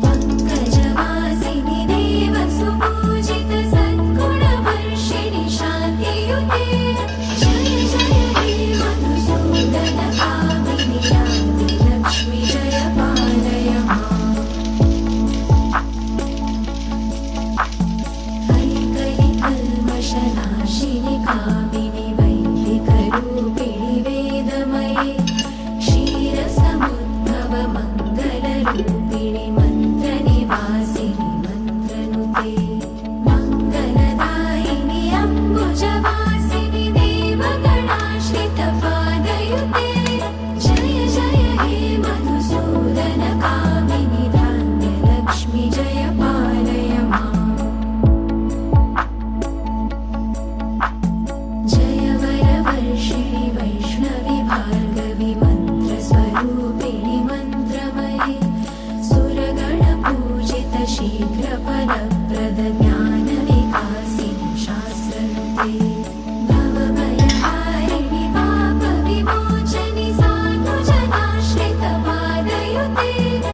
पङ्कजवासिनि देवसुपूजित सद्गुणवर्षिणि शान्तियुते जय जय हे मधुसूदनकामिनि यान्ति लक्ष्मी जय पालय माम् कल्मषनाशिनि कामिनि वैदिकरूपिणि वेदमये क्षीरसमुद्भव मङ्गलरूपिणि मन्त्रनिवासिनि मन्त्रनुते मङ्गलदायिनि अम्बुजवासिनि देवगणाश्रितपादयुते जय जय हे मधुसूदनकामिनि धान्यलक्ष्मि जय पालय माम् जय वरवर्षिणि वैष्णवि भार्गवि मन्त्रस्वरूपिणि मन्त्रमये सुरगणपूजित शीघ्रफलप्रद ज्ञानविकासिनि शास्त्रनुते